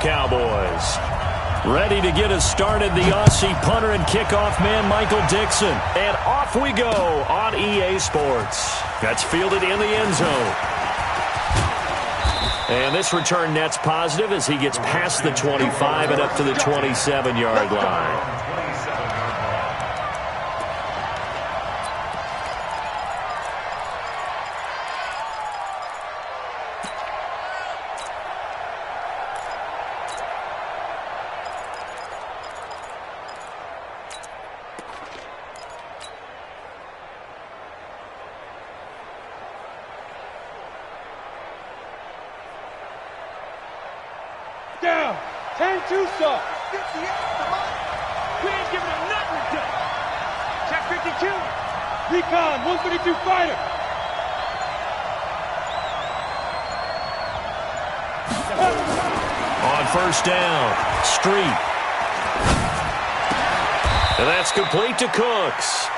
Cowboys. Ready to get us started, the Aussie punter and kickoff man, Michael Dixon. And off we go on EA Sports. That's fielded in the end zone. And this return net's positive as he gets past the 25 and up to the 27-yard line. Down. 10-2 stop. We ain't giving him nothing to do. Check 52. Recon, 132 fighter. On first down, Street. And that's complete to Cooks.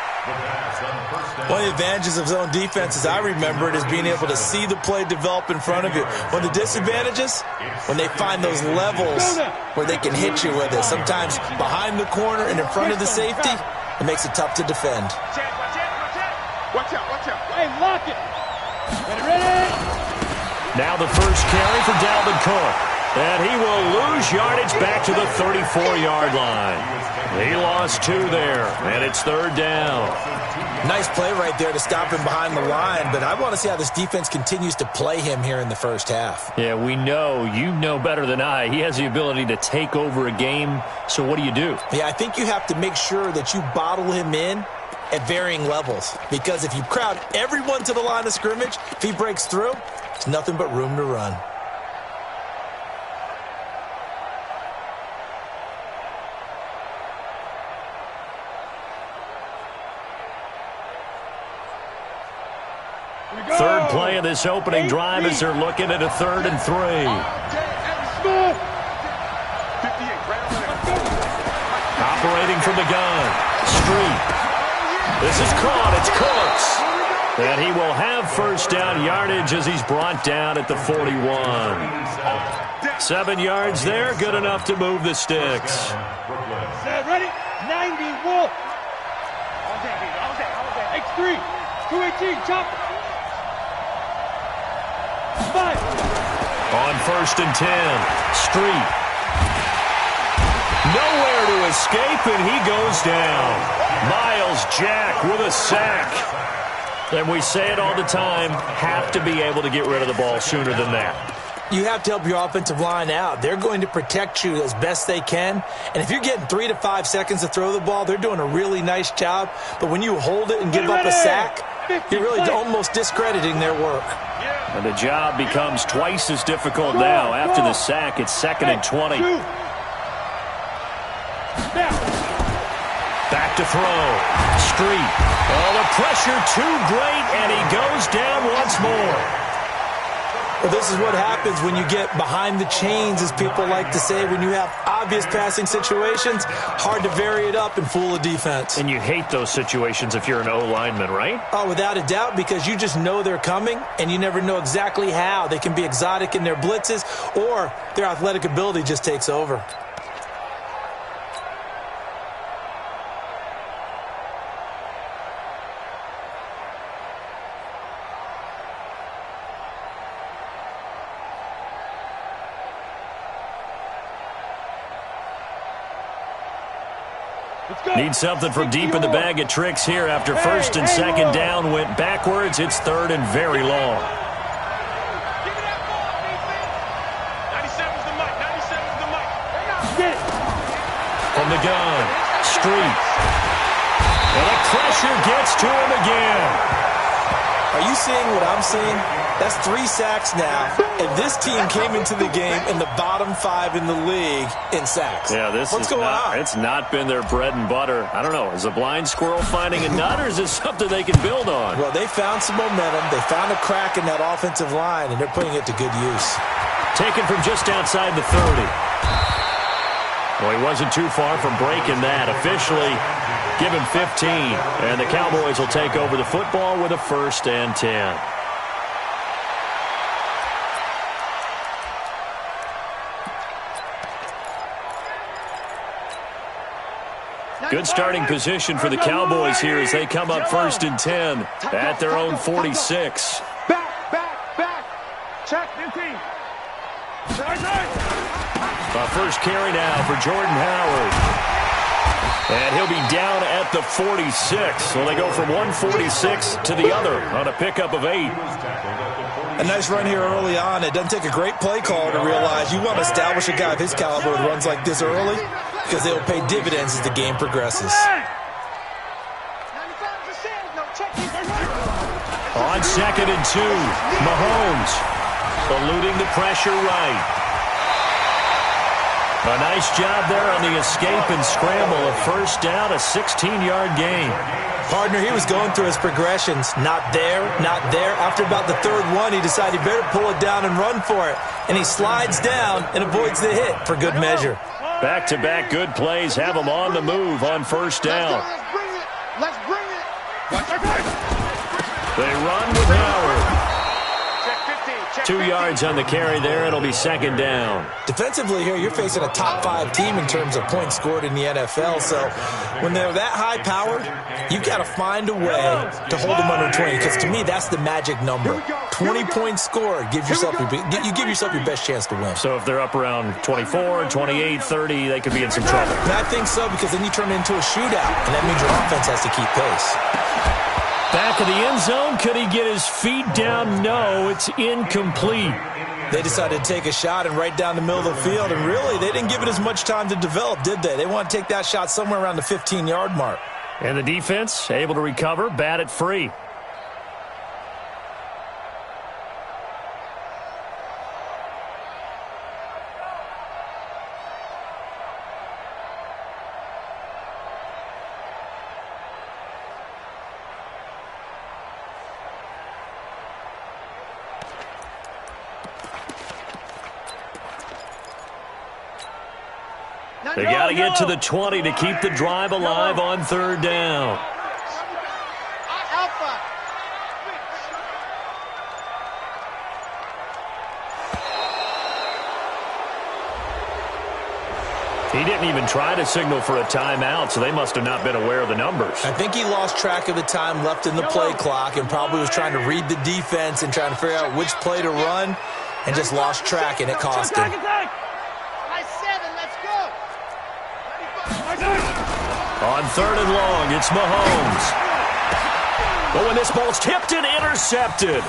One of the advantages of zone defense, as I remember it, is being able to see the play develop in front of you. One of the disadvantages, when they find those levels where they can hit you with it. Sometimes behind the corner and in front of the safety, it makes it tough to defend. Watch out. Hey, lock it. Ready. Now the first carry for Dalvin Cook. And he will lose yardage back to the 34-yard line. He lost 2 there, and it's third down. Nice play right there to stop him behind the line, but I want to see how this defense continues to play him here in the first half. Yeah, we know. You know better than I. He has the ability to take over a game, so what do you do? Yeah, I think you have to make sure that you bottle him in at varying levels, because if you crowd everyone to the line of scrimmage, if he breaks through, it's nothing but room to run. Third play of this opening drive as they're looking at a 3rd and 3. Operating from the gun, Street. This is caught. It's Cooks. And he will have first down yardage as he's brought down at the 41. 7 yards there, good enough to move the sticks. Set, ready? 90, Wolf. All day. X3, 218, chop. 5. On first and 10, Street. Nowhere to escape, and he goes down. Miles Jack with a sack. And we say it all the time, have to be able to get rid of the ball sooner than that. You have to help your offensive line out. They're going to protect you as best they can. And if you're getting 3 to 5 seconds to throw the ball, they're doing a really nice job. But when you hold it and give up a sack, you're really almost discrediting their work. And the job becomes twice as difficult now. After the sack, it's 2nd and 20. Back to throw. Street. Oh, the pressure too great, and he goes down once more. Well, this is what happens when you get behind the chains, as people like to say. When you have obvious passing situations, hard to vary it up and fool a defense. And you hate those situations if you're an O-lineman, right? Oh, without a doubt, because you just know they're coming, and you never know exactly how. They can be exotic in their blitzes, or their athletic ability just takes over. Need something from deep in the bag of tricks here after first and second down went backwards. It's 3rd and very long. Give me that ball, DC. 97's the mic. 97's the mic. Get it. From the gun, Street. And the pressure gets to him again. Are you seeing what I'm seeing? That's 3 sacks now, and this team came into the game in the bottom 5 in the league in sacks. Yeah, what's going on? It's not been their bread and butter. I don't know. Is a blind squirrel finding a nut, or is this something they can build on? Well, they found some momentum. They found a crack in that offensive line, and they're putting it to good use. Taken from just outside the 30. Well, he wasn't too far from breaking that. Officially, give him 15. And the Cowboys will take over the football with a 1st and 10. Good starting position for the Cowboys here as they come up 1st and 10 at their own 46. Back. Check, 15. First carry now for Jordan Howard. And he'll be down at the 46. So they go from 146 to the other on a pickup of 8. A nice run here early on. It doesn't take a great play call to realize you want to establish a guy of his caliber with runs like this early because they will pay dividends as the game progresses. On 2nd and 2, Mahomes eluding the pressure right. A nice job there on the escape and scramble. A first down, a 16-yard gain. Partner, he was going through his progressions. Not there, not there. After about the 3rd one, he decided he better pull it down and run for it. And he slides down and avoids the hit for good measure. Back-to-back good plays have him on the move on first down. Let's bring it. They run with Howard. 2 yards on the carry there. It'll be 2nd down. Defensively here, you're facing a top 5 team in terms of points scored in the NFL. So when they're that high powered, you've got to find a way to hold them under 20. Because to me, that's the magic number. 20 points scored. You give yourself your best chance to win. So if they're up around 24, 28, 30, they could be in some trouble. And I think so, because then you turn it into a shootout. And that means your offense has to keep pace. Back of the end zone. Could he get his feet down? No, it's incomplete. They decided to take a shot and right down the middle of the field. And really, they didn't give it as much time to develop, did they? They want to take that shot somewhere around the 15-yard mark. And the defense able to recover, bat it free. They got to get to the 20 to keep the drive alive on 3rd down. He didn't even try to signal for a timeout, so they must have not been aware of the numbers. I think he lost track of the time left in the play clock and probably was trying to read the defense and trying to figure out which play to run and just lost track, and it cost him. On 3rd and long, it's Mahomes. Oh, and this ball's tipped and intercepted.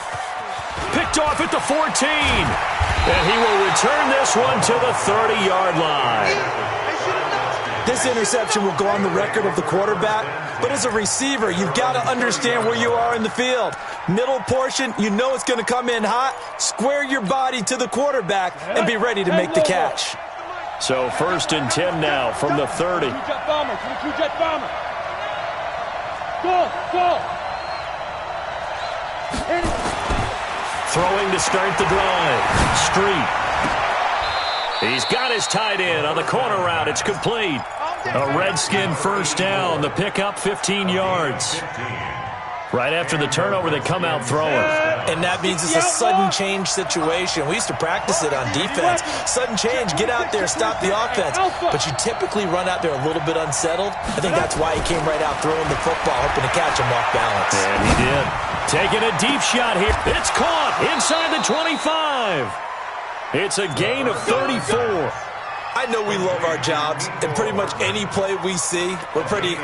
Picked off at the 14. And he will return this one to the 30-yard line. This interception will go on the record of the quarterback, but as a receiver, you've got to understand where you are in the field. Middle portion, you know it's going to come in hot. Square your body to the quarterback and be ready to make the catch. So 1st and 10 now from the 30. Two-jet bomber, two-jet bomber. Go. Throwing to start the drive. Street. He's got his tight end on the corner route. It's complete. A Redskin first down. The pickup 15 yards. Right after the turnover, they come out throwing. And that means it's a sudden change situation. We used to practice it on defense. Sudden change, get out there, stop the offense. But you typically run out there a little bit unsettled. I think that's why he came right out throwing the football, hoping to catch him off balance. And he did. Taking a deep shot here. It's caught inside the 25. It's a gain of 34. I know we love our jobs, and pretty much any play we see, we're pretty,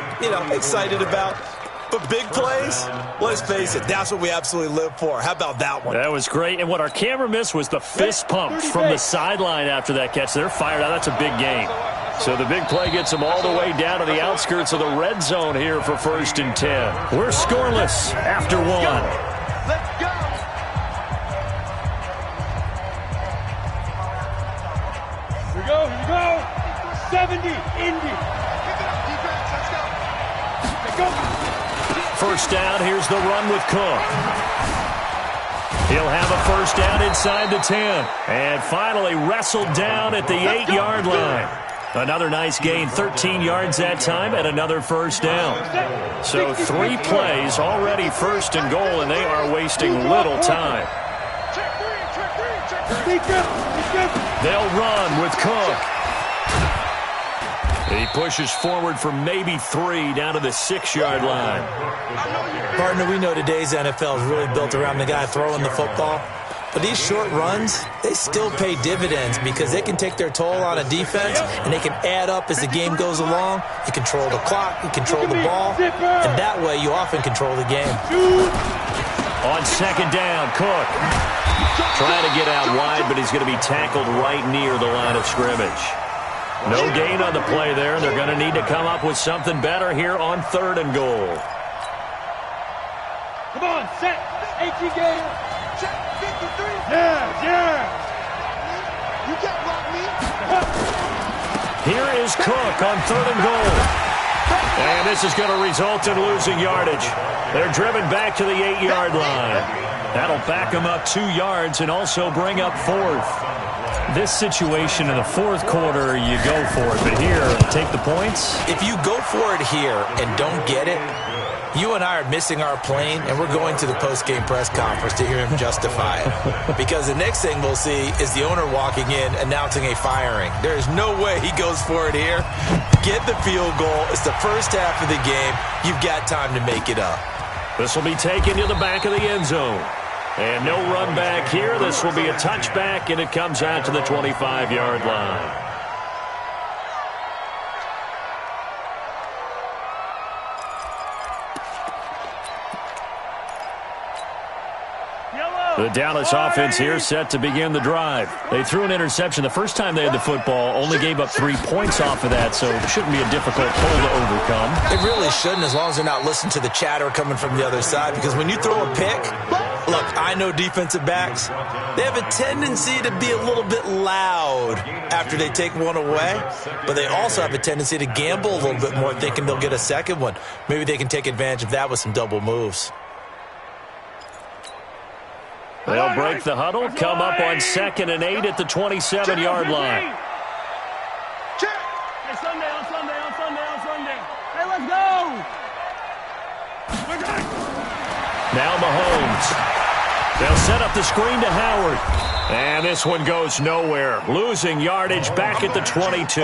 excited about. But big plays, let's face it, that's what we absolutely live for. How about that one? That was great. And what our camera missed was the fist pump from the sideline after that catch. They're fired out. That's a big gain. So the big play gets them all the way down to the outskirts of the red zone here for 1st and 10. We're scoreless after 1. Let's go. Here we go. 70, Indy. Let's go. First down, here's the run with Cook. He'll have a first down inside the 10. And finally wrestled down at the 8-yard line. Another nice gain, 13 yards that time, and another first down. So 3 plays, already 1st and goal, and they are wasting little time. They'll run with Cook. He pushes forward for maybe 3 down to the 6-yard line. Partner, we know today's NFL is really built around the guy throwing the football. But these short runs, they still pay dividends because they can take their toll on a defense and they can add up as the game goes along. You control the clock, you control the ball, and that way you often control the game. On 2nd down, Cook. Trying to get out wide, but he's going to be tackled right near the line of scrimmage. No gain on the play there, and they're going to need to come up with something better here on 3rd and goal. Come on, set. 18 game. Check 53. Yeah. You can't block me. Here is Cook on 3rd and goal. And this is going to result in losing yardage. They're driven back to the 8-yard line. That'll back them up 2 yards and also bring up 4th. This situation in the 4th quarter, you go for it. But here, take the points. If you go for it here and don't get it, you and I are missing our plane, and we're going to the post-game press conference to hear him justify it. Because the next thing we'll see is the owner walking in announcing a firing. There is no way he goes for it here. Get the field goal. It's the first half of the game. You've got time to make it up. This will be taken to the back of the end zone. And no run back here. This will be a touchback, and it comes out to the 25-yard line. The Dallas offense here set to begin the drive. They threw an interception the first time they had the football, only gave up 3 points off of that, so it shouldn't be a difficult hole to overcome. It really shouldn't, as long as they're not listening to the chatter coming from the other side, because when you throw a pick, look, I know defensive backs, they have a tendency to be a little bit loud after they take one away, but they also have a tendency to gamble a little bit more, thinking they'll get a second one. Maybe they can take advantage of that with some double moves. They'll break the huddle, come up on 2nd and 8 at the 27-yard line. Hey, Sunday. Hey, let's go. Now Mahomes. They'll set up the screen to Howard. And this one goes nowhere. Losing yardage back at the 22.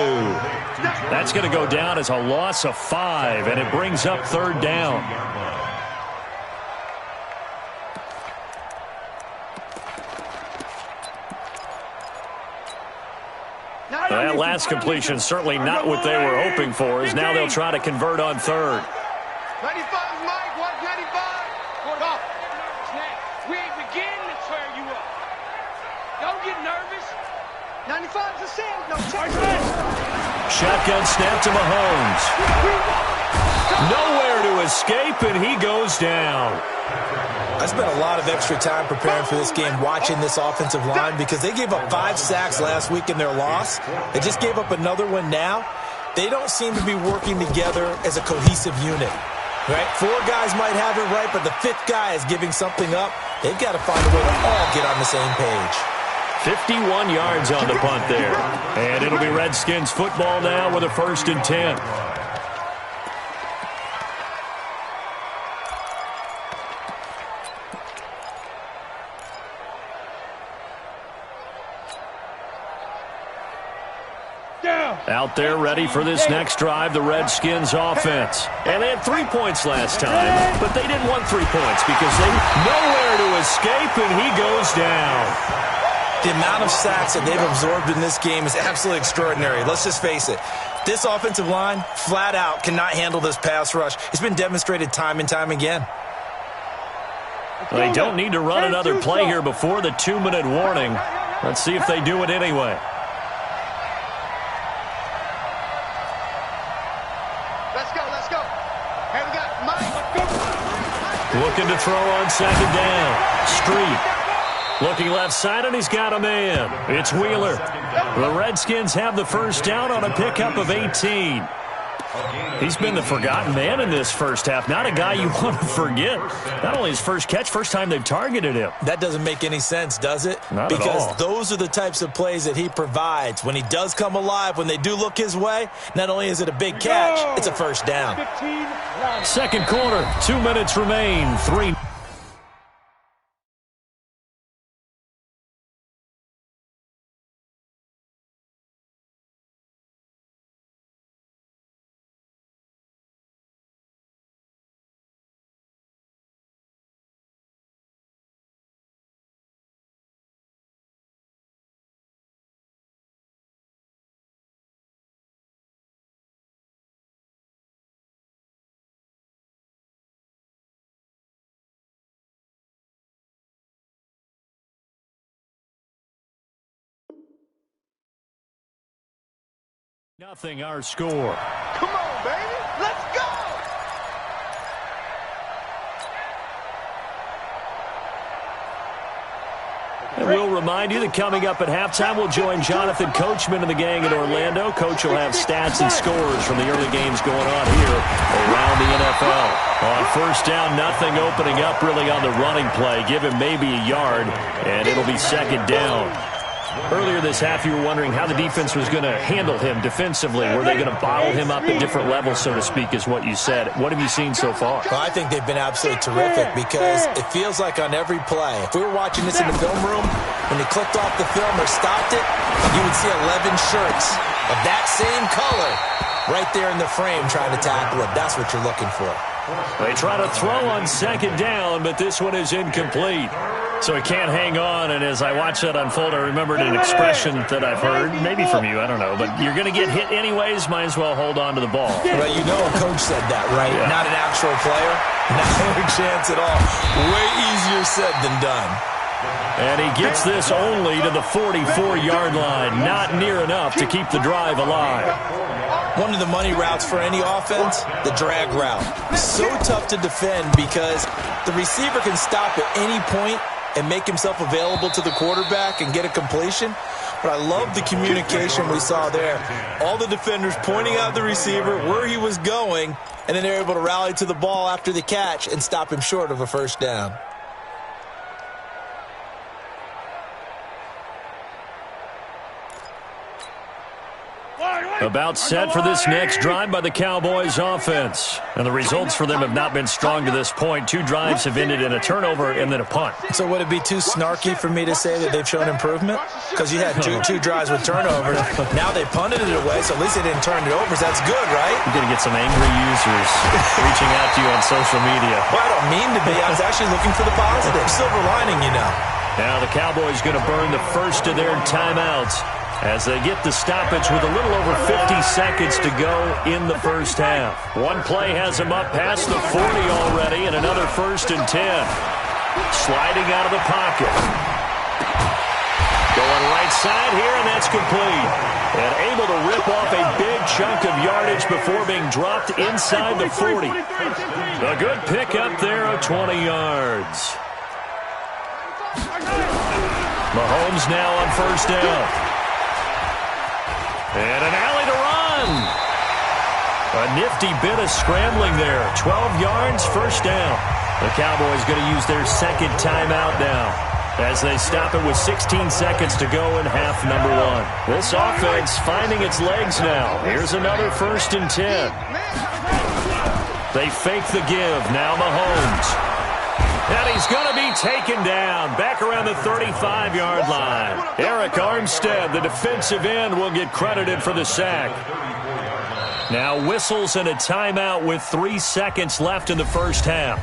That's going to go down as a loss of 5, and it brings up 3rd down. That last completion certainly not what they were hoping for, as now they'll try to convert on 3rd. 95 Mike, 195. Off. We ain't beginning to tear you up. Don't get nervous. 95's a sand. No, check. Shotgun snap to Mahomes. Nowhere to escape, and he goes down. I spent a lot of extra time preparing for this game, watching this offensive line, because they gave up 5 sacks last week in their loss. They just gave up another one now. They don't seem to be working together as a cohesive unit. Right? 4 guys might have it right, but the 5th guy is giving something up. They've got to find a way to all get on the same page. 51 yards on the punt there. And it'll be Redskins football now with a 1st and 10. Out there ready for this next drive, the Redskins offense. And they had 3 points last time, but they didn't want 3 points because they nowhere to escape, and he goes down. The amount of sacks that they've absorbed in this game is absolutely extraordinary. Let's just face it. This offensive line, flat out, cannot handle this pass rush. It's been demonstrated time and time again. They don't need to run another play here before the 2-minute warning. Let's see if they do it anyway. Let's go. Hey, we got Mike. Looking to throw on 2nd down. Street. Looking left side, and he's got a man. It's Wheeler. The Redskins have the 1st down on a pickup of 18. He's been the forgotten man in this first half. Not a guy you want to forget. Not only his first catch, first time they've targeted him. That doesn't make any sense, does it? Not because at all. Those are the types of plays that he provides. When he does come alive, when they do look his way, not only is it a big catch, it's a 1st down. 2nd quarter, 2 minutes remain. 3 Nothing our score. Come on, baby. Let's go. And we'll remind you that coming up at halftime, we'll join Jonathan Coachman and the gang in Orlando. Coach will have stats and scores from the early games going on here around the NFL. On first down, nothing opening up really on the running play. Give him maybe a yard, and it'll be second down. Earlier this half, you were wondering how the defense was going to handle him defensively. Were they going to bottle him up at different levels, so to speak, is what you said. What have you seen so far? Well, I think they've been absolutely terrific because it feels like on every play, if we were watching this in the film room, when they clicked off the film or stopped it, you would see 11 shirts of that same color right there in the frame trying to tackle it. That's what you're looking for. They try to throw on second down, but this one is incomplete. So he can't hang on, and as I watch that unfold, I remembered an expression that I've heard, maybe from you, I don't know, but you're going to get hit anyways, might as well hold on to the ball. Well, you know a coach said that, right? Yeah. Not an actual player. Not a chance at all. Way easier said than done. And he gets this only to the 44-yard line. Not near enough to keep the drive alive. One of the money routes for any offense, the drag route. So tough to defend because the receiver can stop at any point and make himself available to the quarterback and get a completion. But I love the communication we saw there. All the defenders pointing out the receiver, where he was going, and then they're able to rally to the ball after the catch and stop him short of a first down. About set for this next drive by the Cowboys offense. And the results for them have not been strong to this point. 2 drives have ended in a turnover and then a punt. So would it be too snarky for me to say that they've shown improvement? Because you had two drives with turnovers. Now they punted it away, so at least they didn't turn it over. So that's good, right? You're going to get some angry users reaching out to you on social media. Well, I don't mean to be. I was actually looking for the positive. Silver lining, you know. Now the Cowboys going to burn the first of their timeouts as they get the stoppage with a little over 50 seconds to go in the first half. One play has them up past the 40 already, and another 1st and 10. Sliding out of the pocket. Going right side here, and that's complete. And able to rip off a big chunk of yardage before being dropped inside the 40. A good pickup there of 20 yards. Mahomes now on first down. And an alley to run. A nifty bit of scrambling there. 12 yards, first down. The Cowboys going to use their second timeout now as they stop it with 16 seconds to go in half number 1. This offense finding its legs now. Here's another 1st and 10. They fake the give. Now Mahomes. And he's going to be taken down back around the 35-yard line. Eric Armstead, the defensive end, will get credited for the sack. Now whistles and a timeout with 3 seconds left in the first half.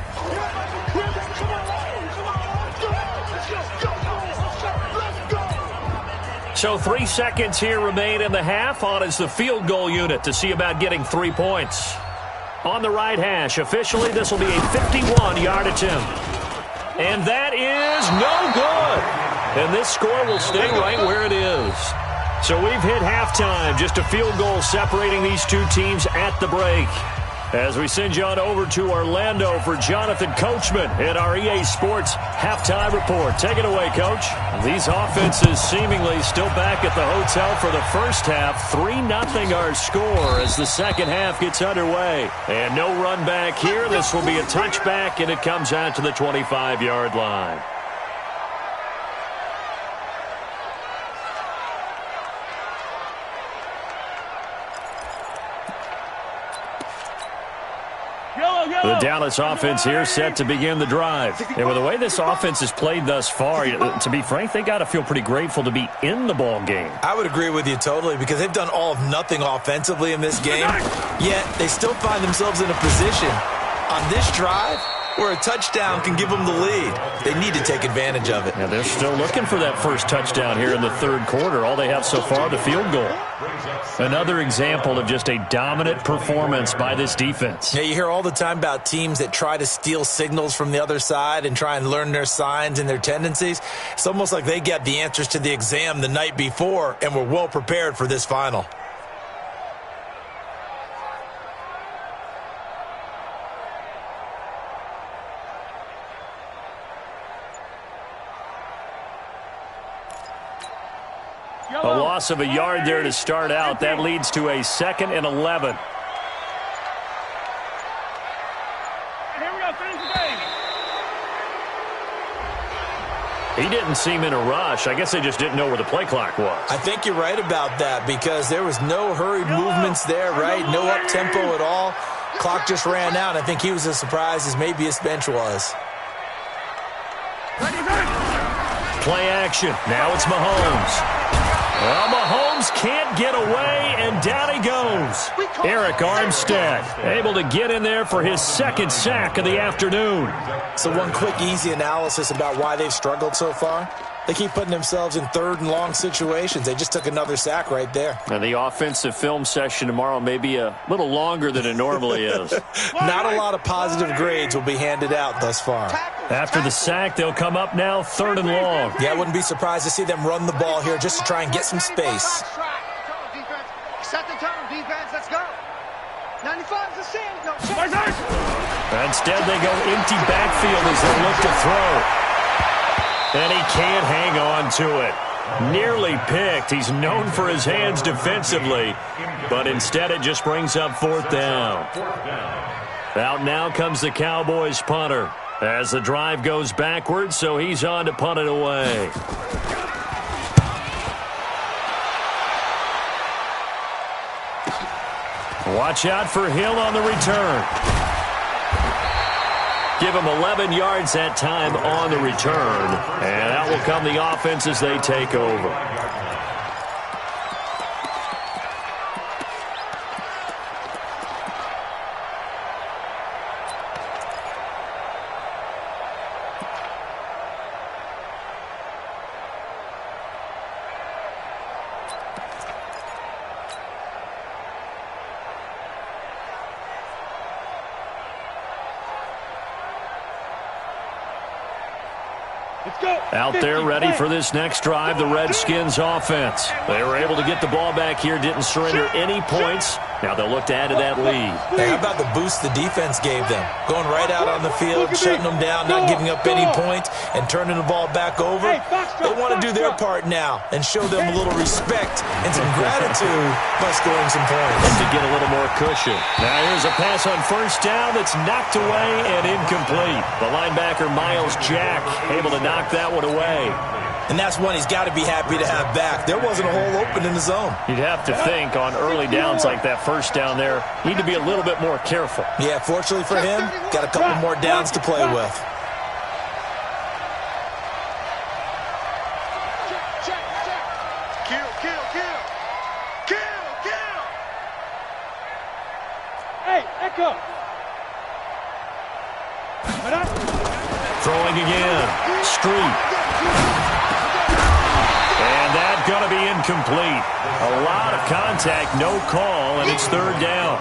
So 3 seconds here remain in the half. On is the field goal unit to see about getting 3 points. On the right hash, officially this will be a 51-yard attempt. And that is no good. And this score will stay right where it is. So we've hit halftime. Just a field goal separating these two teams at the break. As we send you on over to Orlando for Jonathan Coachman in our EA Sports Halftime Report. Take it away, Coach. These offenses seemingly still back at the hotel for the first half. 3-0 our score as the second half gets underway. And no run back here. This will be a touchback, and it comes out to the 25-yard line. The Dallas offense here set to begin the drive. And with the way this offense has played thus far, to be frank, they got to feel pretty grateful to be in the ball game. I would agree with you totally because they've done all of nothing offensively in this game, yet they still find themselves in a position on this drive where a touchdown can give them the lead. They need to take advantage of it. Yeah, they're still looking for that first touchdown here in the third quarter. All they have so far, the field goal. Another example of just a dominant performance by this defense. Yeah, you hear all the time about teams that try to steal signals from the other side and try and learn their signs and their tendencies. It's almost like they get the answers to the exam the night before and were well prepared for this final. loss of a yard there to start out. That leads to a 2nd and 11. Here we go, finish the game. He didn't seem in a rush. I guess they just didn't know where the play clock was. I think you're right about that because there was no hurried movements there, right? No up-tempo at all. Clock just ran out. I think he was as surprised as maybe his bench was. Play action. Now it's Mahomes. Well, Mahomes can't get away, and down he goes. Eric Armstead able to get in there for his 2nd sack of the afternoon. So one quick, easy analysis about why they've struggled so far. They keep putting themselves in 3rd and long situations. They just took another sack right there. And the offensive film session tomorrow may be a little longer than it normally is. Not a lot of positive grades will be handed out thus far. After the sack, they'll come up now 3rd and long. Yeah, I wouldn't be surprised to see them run the ball here just to try and get some space. Set the tone, defense. Let's go. 95 is the same. No, Instead, they go empty backfield as they look to throw. And he can't hang on to it. Nearly picked. He's known for his hands defensively, but instead it just brings up 4th down. Out now comes the Cowboys punter as the drive goes backwards, so he's on to punt it away. Watch out for Hill on the return. Give him 11 yards that time on the return. And out will come the offense as they take over. Out there ready for this next drive, the Redskins offense. They were able to get the ball back here, didn't surrender any points. Now they'll look to add to that lead. Hey, how about the boost the defense gave them? Going right out on the field, shutting them down, not giving up any points, and turning the ball back over. They want to do their part now and show them a little respect and some gratitude by scoring some points. And to get a little more cushion. Now here's a pass on 1st down that's knocked away and incomplete. The linebacker, Miles Jack, able to knock that one away. And that's one he's got to be happy to have back. There wasn't a hole open in the zone. You'd have to think on early downs like that 1st down there, need to be a little bit more careful. Yeah, fortunately for him, got a couple more downs to play with. Hey, echo. Throwing again. Street. And that's going to be incomplete. A lot of contact, no call, and it's 3rd down.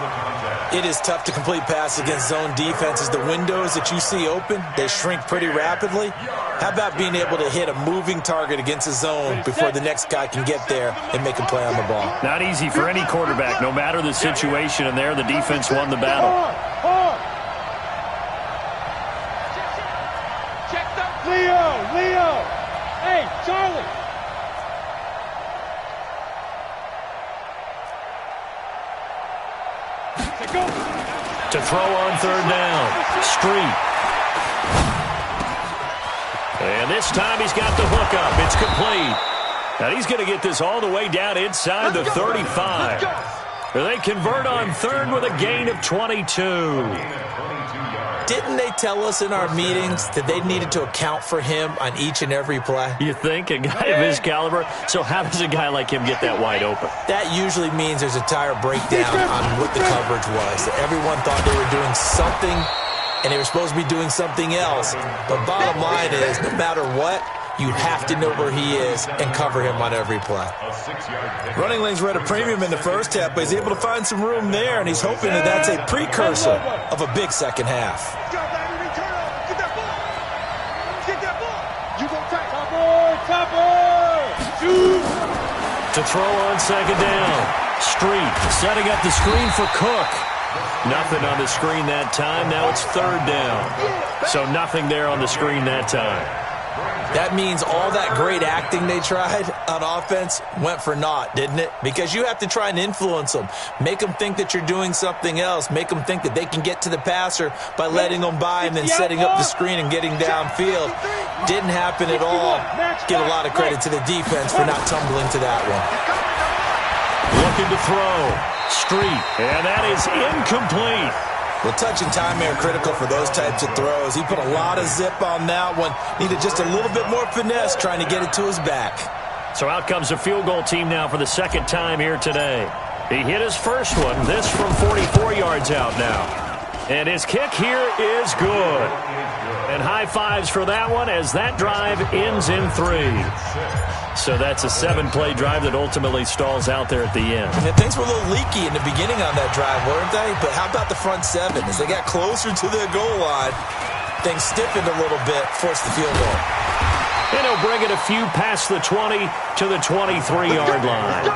It is tough to complete passes against zone defenses. The windows that you see open, they shrink pretty rapidly. How about being able to hit a moving target against a zone before the next guy can get there and make a play on the ball? Not easy for any quarterback, no matter the situation, and there the defense won the battle. Leo! Hey, Charlie! To throw on 3rd down. Street. And this time he's got the hook up. It's complete. Now he's going to get this all the way down inside the 35. They convert on 3rd with a gain of 22. Didn't they tell us in our meetings that they needed to account for him on each and every play? You think? A guy of his caliber? So how does a guy like him get that wide open? That usually means there's a tire breakdown on what the coverage was. That everyone thought they were doing something, and they were supposed to be doing something else. But bottom line is, no matter what, you have to know where he is and cover him on every play. Running lanes were at a premium in the 1st half, but he's able to find some room there, and he's hoping that that's a precursor of a big 2nd half. To throw on 2nd down. Street setting up the screen for Cook. Nothing on the screen that time. Now it's 3rd down. So nothing there on the screen that time. That means all that great acting they tried on offense went for naught, didn't it? Because you have to try and influence them. Make them think that you're doing something else. Make them think that they can get to the passer by letting them by and then setting up the screen and getting downfield. Didn't happen at all. Give a lot of credit to the defense for not tumbling to that one. Looking to throw. Street. And that is incomplete. Well, touch and time are critical for those types of throws. He put a lot of zip on that one. Needed just a little bit more finesse trying to get it to his back. So out comes the field goal team now for the second time here today. He hit his first one, this from 44 yards out now. And his kick here is good. And high fives for that one as that drive ends in 3. So that's a 7-play drive that ultimately stalls out there at the end. And things were a little leaky in the beginning on that drive, weren't they? But how about the front 7? As they got closer to the goal line, things stiffened a little bit, forced the field goal. And he'll bring it a few past the 20 to the 23-yard line.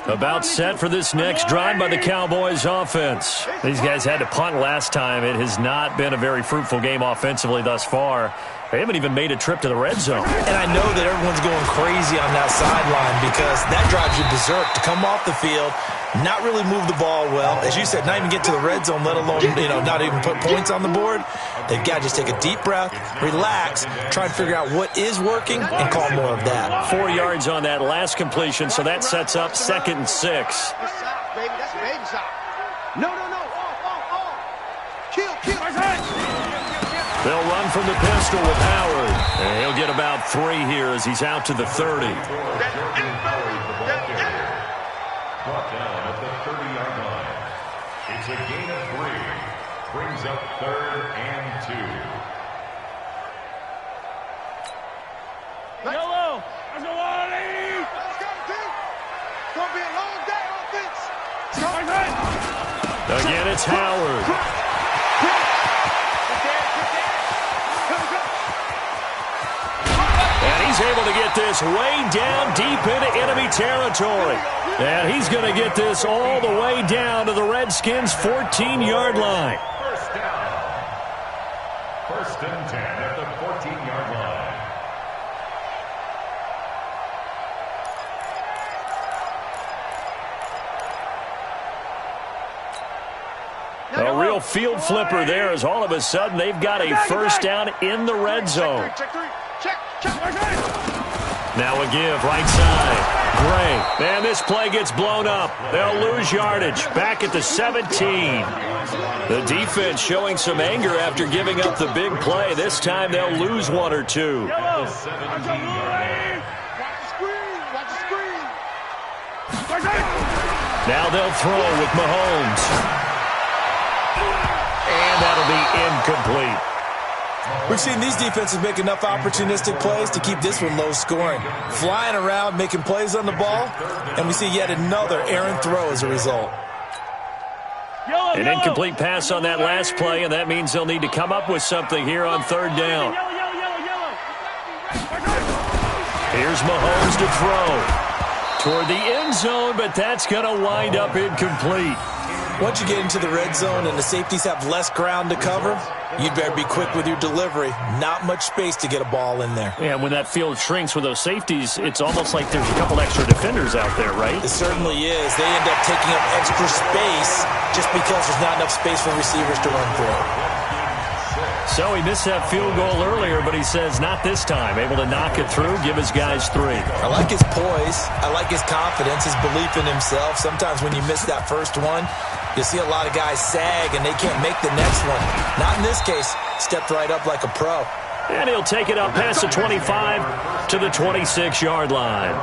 About set for this next drive by the Cowboys offense. These guys had to punt last time. It has not been a very fruitful game offensively thus far. They haven't even made a trip to the red zone. And I know that everyone's going crazy on that sideline because that drives you berserk to come off the field, not really move the ball well. As you said, not even get to the red zone, let alone, not even put points on the board. They've got to just take a deep breath, relax, try and figure out what is working, and call more of that. 4 yards on that last completion, so that sets up 2nd and 6. Baby, that's baby shot. No. Kill. They'll run from the pistol with Howard. And he'll get about 3 here as he's out to the 30. Brought down at the 30-yard line. It's a gain of 3. Brings up 3rd and 2. Yellow. Let's go, 180. Let's go, dude. It's going to be a long day offense. Again, it's Howard. And he's able to get this way down deep into enemy territory. And he's going to get this all the way down to the Redskins' 14-yard line. First down. 1st and 10 at the 14-yard line. A real field flipper there as all of a sudden they've got a first down in the red zone. Check. Now a give, right side. Gray. And this play gets blown up. They'll lose yardage. Back at the 17. The defense showing some anger after giving up the big play. This time they'll lose 1 or 2. At the 17-yard Watch the screen. Now they'll throw with Mahomes. And that'll be incomplete. We've seen these defenses make enough opportunistic plays to keep this one low scoring. Flying around, making plays on the ball, and we see yet another errant throw as a result. An incomplete pass on that last play, and that means they'll need to come up with something here on 3rd down. Here's Mahomes to throw. Toward the end zone, but that's going to wind up incomplete. Once you get into the red zone and the safeties have less ground to cover, you'd better be quick with your delivery. Not much space to get a ball in there. Yeah, when that field shrinks with those safeties, it's almost like there's a couple extra defenders out there, right? It certainly is. They end up taking up extra space just because there's not enough space for receivers to run through. So he missed that field goal earlier, but he says not this time. Able to knock it through, give his guys 3. I like his poise. I like his confidence, his belief in himself. Sometimes when you miss that first one, you see a lot of guys sag and they can't make the next one. Not in this case. Stepped right up like a pro. And he'll take it up past the 25 to the 26-yard line.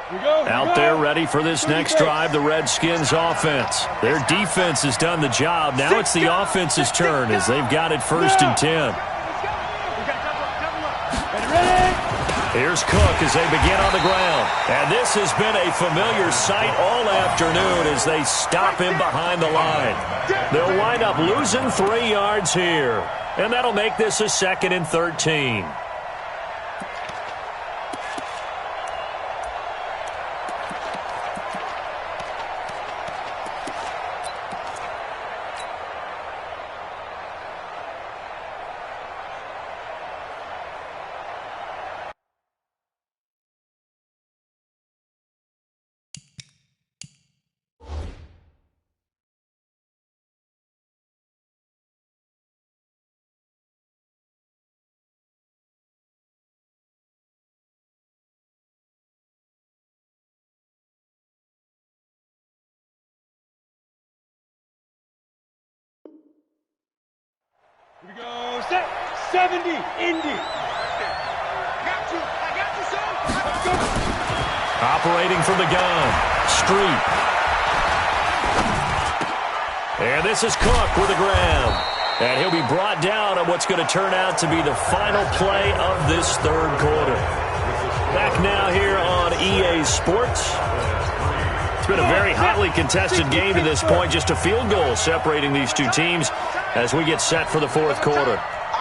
Out there ready for this next drive, the Redskins offense. Their defense has done the job. Now it's the offense's turn as they've got it 1st and 10. Here's Cook as they begin on the ground. And this has been a familiar sight all afternoon as they stop him behind the line. They'll wind up losing 3 yards here. And that'll make this a 2nd and 13. Here we go. Set. 70. Indy. Got you. I got you, son. Operating from the gun. Street. And this is Cook with the ground. And he'll be brought down on what's going to turn out to be the final play of this 3rd quarter. Back now here on EA Sports. It's been a very hotly contested game to this point. Just a field goal separating these two teams as we get set for the 4th quarter.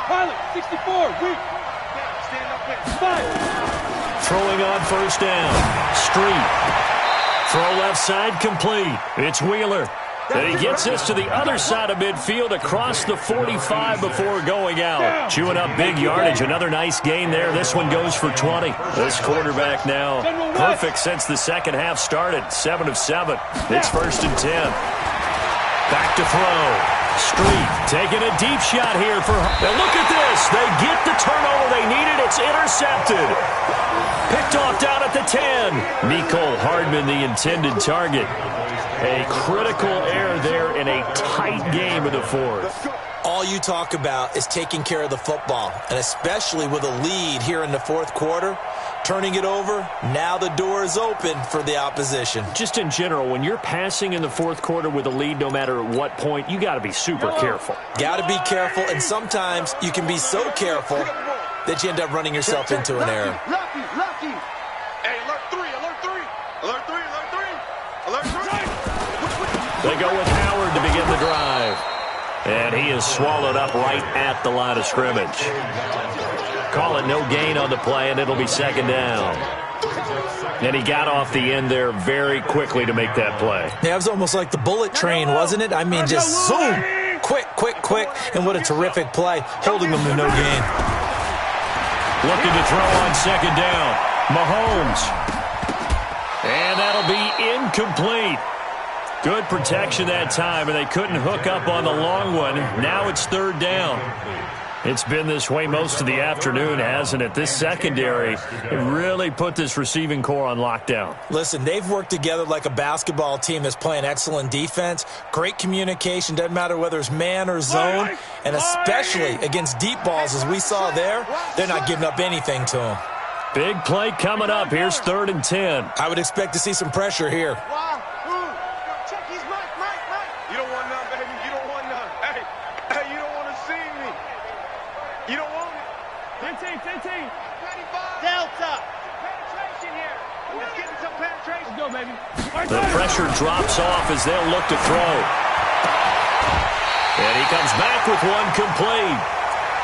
Pilot, 64, weak. Stand up there. 5. Throwing on 1st down. Street. Throw left side complete. It's Wheeler. And he gets this to the other side of midfield across the 45 before going out. Chewing up big yardage. Another nice gain there. This one goes for 20. This quarterback now perfect since the 2nd half started. 7 of 7. It's 1st and 10. Back to throw. Street taking a deep shot here for... And look at this. They get the turnover they needed. It's intercepted. Picked off down at the 10. Mecole Hardman, the intended target. A critical error there in a tight game of the 4th. All you talk about is taking care of the football, and especially with a lead here in the 4th quarter, turning it over, now the door is open for the opposition. Just in general, when you're passing in the 4th quarter with a lead, no matter at what point, you got to be super careful. Got to be careful, and sometimes you can be so careful that you end up running yourself into an error. Lucky. Hey, alert 3, alert 3. Alert 3, alert 3. Alert 3. They go with Howard to begin the drive. And he is swallowed up right at the line of scrimmage. Call it no gain on the play, and it'll be 2nd down. And he got off the end there very quickly to make that play. Yeah, it was almost like the bullet train, wasn't it? I mean, just zoom. Quick. And what a terrific play, holding them to no gain. Looking to throw on 2nd down. Mahomes. And that'll be incomplete. Good protection that time, and they couldn't hook up on the long one. Now it's 3rd down. It's been this way most of the afternoon, hasn't it? This secondary really put this receiving core on lockdown. Listen, they've worked together like a basketball team that's playing excellent defense. Great communication, doesn't matter whether it's man or zone. And especially against deep balls, as we saw there, they're not giving up anything to them. Big play coming up. Here's 3rd and 10. I would expect to see some pressure here. You don't want none, baby. You don't want none. Hey, you don't want to see me. You don't want it. 15. 25. Delta. Penetration here. Let's get some penetration. Let's go, baby. The pressure drops off as they'll look to throw. And he comes back with one complete.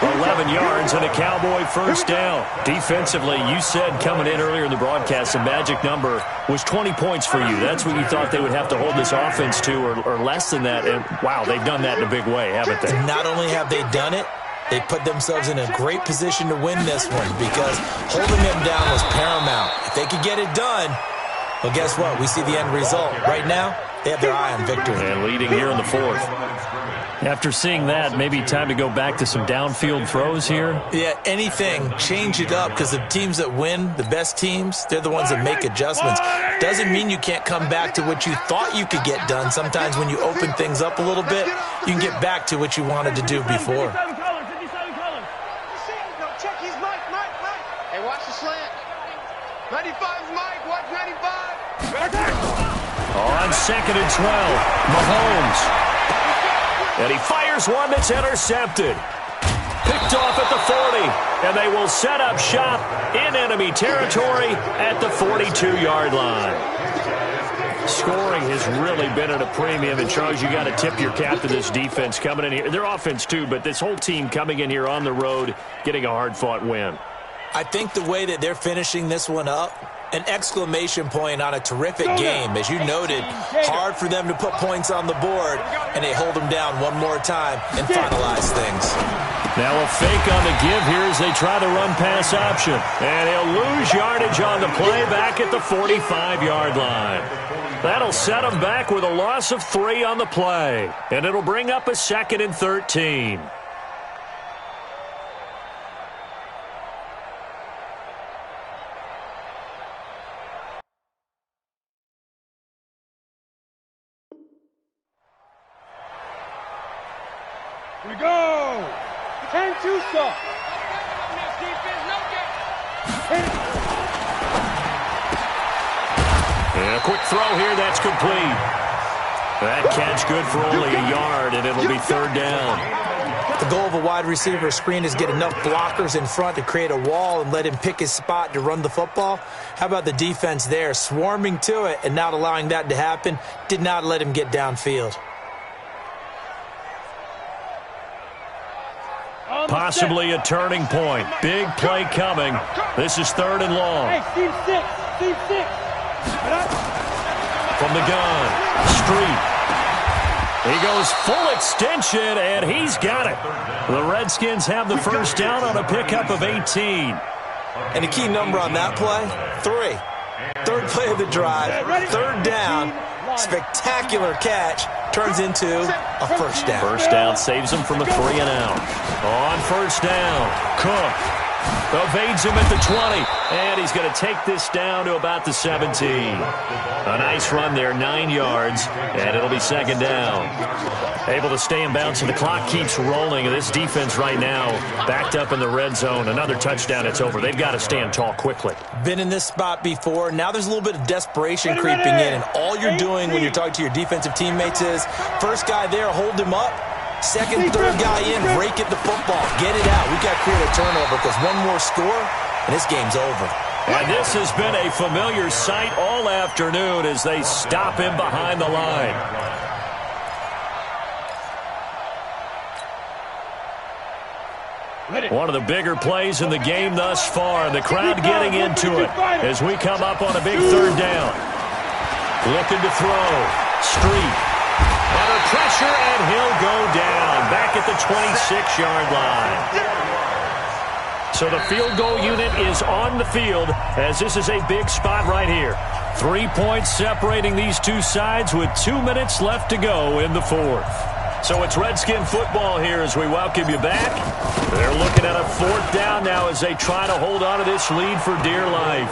11 yards and a Cowboy 1st down. Defensively, you said coming in earlier in the broadcast, the magic number was 20 points for you. That's what you thought they would have to hold this offense to, or less than that. And, wow, they've done that in a big way, haven't they? Not only have they done it, they put themselves in a great position to win this one because holding them down was paramount. If they could get it done, well, guess what? We see the end result. Right now, they have their eye on victory. And leading here in the 4th. After seeing that, maybe time to go back to some downfield throws here. Yeah, anything. Change it up because the teams that win, the best teams, they're the ones that make adjustments. Doesn't mean you can't come back to what you thought you could get done. Sometimes when you open things up a little bit, you can get back to what you wanted to do before. 57 colors. Check his Mike. Hey, watch the slant. 95's Mike. Watch 95. On 2nd and 12, Mahomes. And he fires one that's intercepted. Picked off at the 40, and they will set up shop in enemy territory at the 42-yard line. Scoring has really been at a premium, and Charles, you got to tip your cap to this defense coming in here. Their offense too, but this whole team coming in here on the road, getting a hard-fought win. I think the way that they're finishing this one up, an exclamation point on a terrific game. As you noted, hard for them to put points on the board, and they hold them down one more time and finalize things. Now a fake on the give here as they try the run-pass option. And he'll lose yardage on the play back at the 45-yard line. That'll set him back with a loss of 3 on the play. And it'll bring up a 2nd and 13. Here we go. 10-2 stop. And a quick throw here, that's complete. That catch good for only a yard, and it'll be 3rd down. The goal of a wide receiver screen is get enough blockers in front to create a wall and let him pick his spot to run the football. How about the defense there, swarming to it and not allowing that to happen? Did not let him get downfield. Possibly a turning point. Big play coming. This is 3rd and long. Hey, Steve 6. Steve 6. From the gun, Street. He goes full extension, and he's got it. The Redskins have the first down on a pickup of 18. And the key number on that play, 3. 3rd play of the drive, 3rd down, spectacular catch, turns into a first down. First down saves him from a 3 and out. On first down, Cook evades him at the 20, and he's going to take this down to about the 17. A nice run there, 9 yards, and it'll be 2nd down. Able to stay in bounds, and the clock keeps rolling. And this defense right now backed up in the red zone. Another touchdown, it's over. They've got to stand tall quickly. Been in this spot before. Now there's a little bit of desperation creeping in, and all you're doing when you're talking to your defensive teammates is, first guy there, hold him up. Second, 3rd guy in, break it the football. Get it out. We've got to create a turnover because one more score, and this game's over. And this has been a familiar sight all afternoon as they stop him behind the line. One of the bigger plays in the game thus far. The crowd getting into it as we come up on a big 3rd down. Looking to throw. Street. Under pressure, and he'll go down back at the 26-yard line. So the field goal unit is on the field as this is a big spot right here. 3 points separating these two sides with 2 minutes left to go in the 4th. So it's Redskin football here as we welcome you back. They're looking at a 4th down now as they try to hold on to this lead for dear life.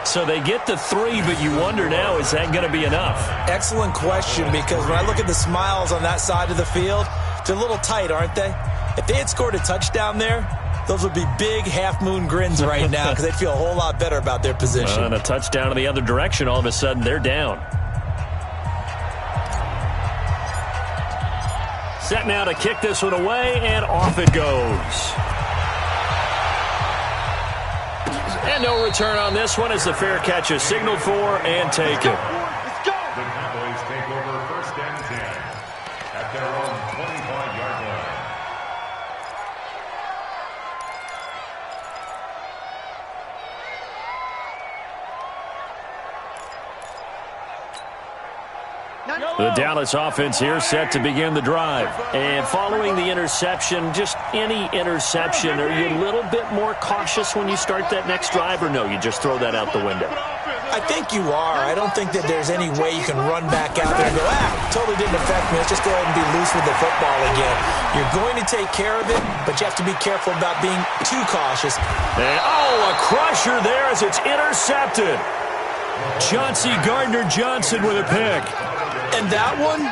So they get the 3, but you wonder now, is that going to be enough? Excellent question, because when I look at the smiles on that side of the field, they're a little tight, aren't they? If they had scored a touchdown there, those would be big half-moon grins right now because they'd feel a whole lot better about their position. And a touchdown in the other direction, all of a sudden they're down. Set now to kick this one away, and off it goes. And no return on this one as the fair catch is signaled for and taken. The Cowboys take over 1st and 10 at their own 25-yard line. The Dallas offense here set to begin the drive. And following the interception, just any interception, are you a little bit more cautious when you start that next drive, or no, you just throw that out the window? I think you are. I don't think that there's any way you can run back out there and go, totally didn't affect me. Let's just go ahead and be loose with the football again. You're going to take care of it, but you have to be careful about being too cautious. And, a crusher there as it's intercepted. Chauncey Gardner-Johnson with a pick. And that one,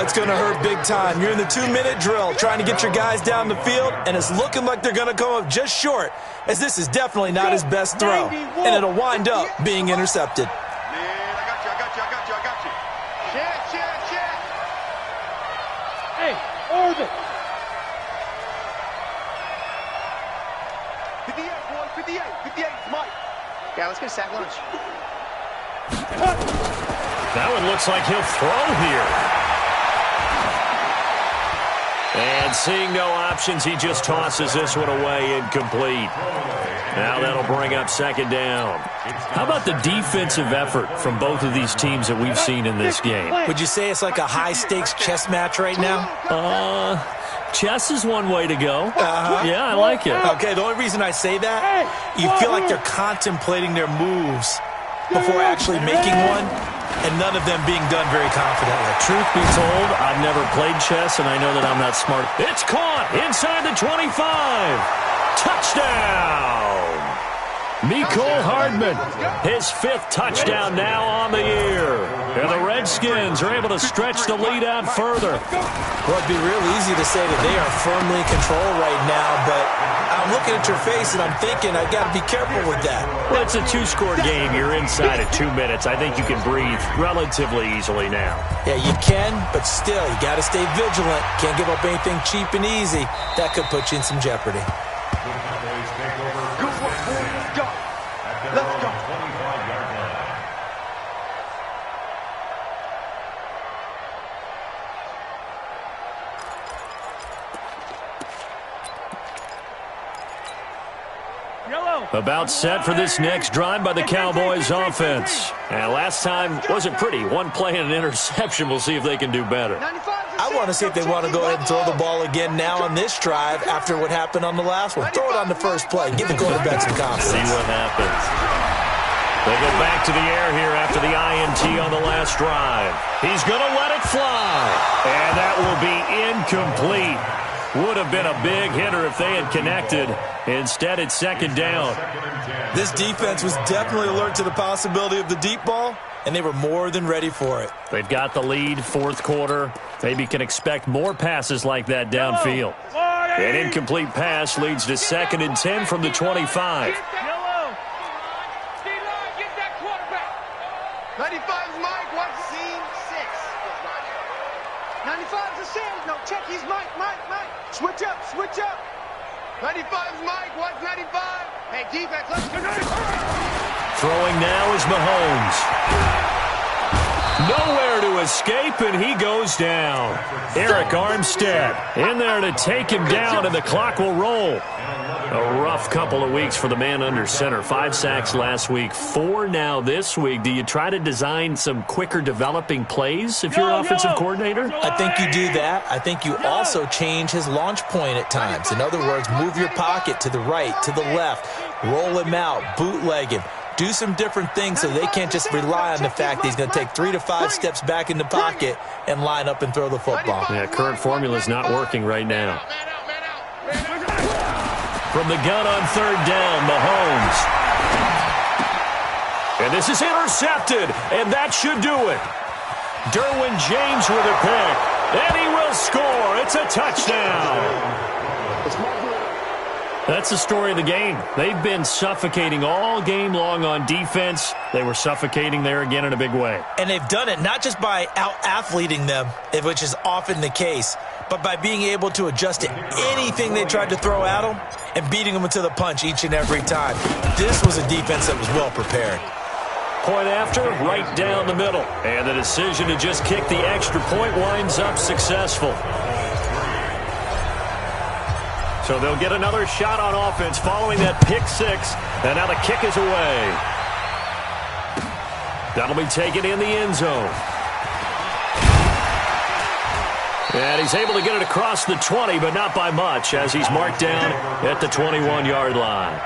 it's going to hurt big time. You're in the 2-minute drill trying to get your guys down the field, and it's looking like they're going to come up just short, as this is definitely not his best throw. And it'll wind up being intercepted. Man, I got you. Yeah, let's get a sack lunch. That one looks like he'll throw here. And seeing no options, he just tosses this one away, incomplete. Now that'll bring up second down. How about the defensive effort from both of these teams that we've seen in this game? Would you say it's like a high-stakes chess match right now? Chess is one way to go. Yeah, I like it. Okay, the only reason I say that, you feel like they're contemplating their moves before actually making one, and none of them being done very confidently. Truth be told, I've never played chess, and I know that I'm not smart. It's caught inside the 25. Touchdown! Mecole Hardman, his 5th touchdown now on the year. And the Redskins are able to stretch the lead out further. Well, it'd be real easy to say that they are firmly in control right now, but I'm looking at your face and I'm thinking I got to be careful with that. Well, it's a 2-score game. You're inside at 2 minutes. I think you can breathe relatively easily now. Yeah, you can, but still, you got to stay vigilant. Can't give up anything cheap and easy. That could put you in some jeopardy. Let's go. About set for this next drive by the Cowboys offense. And last time wasn't pretty. One play and an interception. We'll see if they can do better. I want to see if they want to go ahead and throw the ball again now on this drive after what happened on the last one. Throw it on the first play. Give the quarterback some confidence. See what happens. They go back to the air here after the INT on the last drive. He's going to let it fly. And that will be incomplete. Would have been a big hitter if they had connected. Instead, it's second down. This defense was definitely alert to the possibility of the deep ball, and they were more than ready for it. They've got the lead, 4th quarter. Maybe can expect more passes like that downfield. An incomplete pass leads to 2nd and 10 from the 25. 95's Mike, what's scene 6? 95's a Sam. No, check, he's Mike. Switch up. 95's Mike, what's 95? Hey, defense, let's go. Throwing now is Mahomes. Nowhere to escape, and he goes down. Eric Armstead in there to take him down, and the clock will roll. A rough couple of weeks for the man under center. 5 sacks last week, 4 now this week. Do you try to design some quicker developing plays if you're an offensive coordinator? I think you do that. I think you also change his launch point at times. In other words, move your pocket to the right, to the left, roll him out, bootleg him. Do some different things so they can't just rely on the fact that he's going to take 3 to 5 steps back in the pocket and line up and throw the football. Yeah, current formula is not working right now. From the gun on 3rd down, Mahomes. And this is intercepted, and that should do it. Derwin James with a pick, and he will score. It's a touchdown. That's the story of the game. They've been suffocating all game long on defense. They were suffocating there again in a big way. And they've done it not just by out-athleting them, which is often the case, but by being able to adjust to anything they tried to throw at them and beating them to the punch each and every time. This was a defense that was well prepared. Point after, right down the middle. And the decision to just kick the extra point winds up successful. So they'll get another shot on offense following that pick 6. And now the kick is away. That'll be taken in the end zone. And he's able to get it across the 20, but not by much, as he's marked down at the 21-yard line.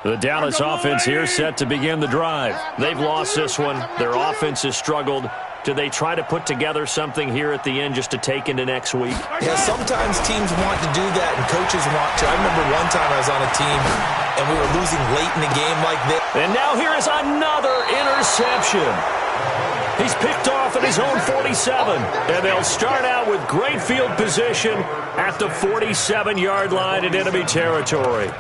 The Dallas offense here set to begin the drive. They've lost this one. Their offense has struggled. Do they try to put together something here at the end just to take into next week? Yeah, sometimes teams want to do that and coaches want to. I remember one time I was on a team and we were losing late in the game like this. And now here is another interception. He's picked off at his own 47. And they'll start out with great field position at the 47-yard line in enemy territory.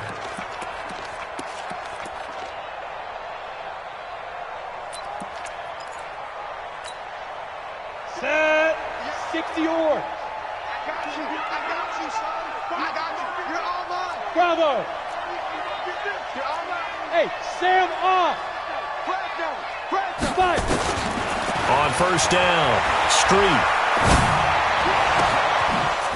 60 yours. I got you, son. I got you. You're all mine. Bravo. You're all mine. Hey, Sam off. Fight. On first down, Street.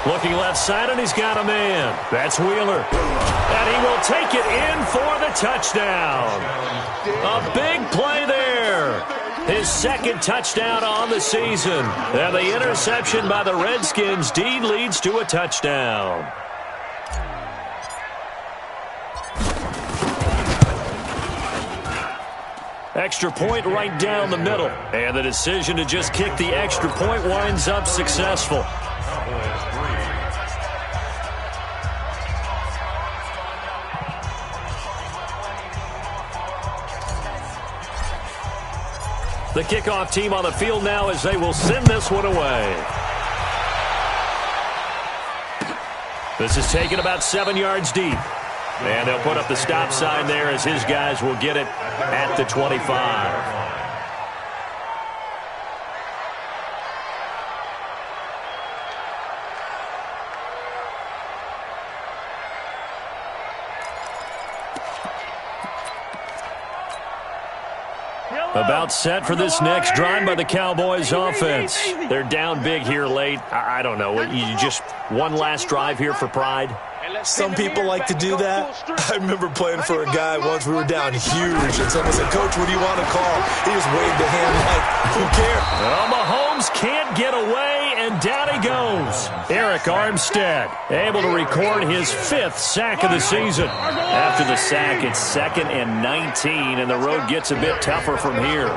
Looking left side, and he's got a man. That's Wheeler. And he will take it in for the touchdown. A big play there. His second touchdown on the season. And the interception by the Redskins deed leads to a touchdown. Extra point right down the middle. And the decision to just kick the extra point winds up successful. The kickoff team on the field now as they will send this one away. This is taken about 7 yards deep. And they'll put up the stop sign there as his guys will get it at the 25. About set for this next drive by the Cowboys offense. They're down big here late. I don't know. You just one last drive here for pride? Some people like to do that. I remember playing for a guy once. We were down huge, and someone said, "Coach, what do you want to call?" He just waved a hand like, who cares? Well, Mahomes can't get away, and down he goes. Eric Armstead able to record his 5th sack of the season. After the sack, it's 2nd and 19, and the road gets a bit tougher from here.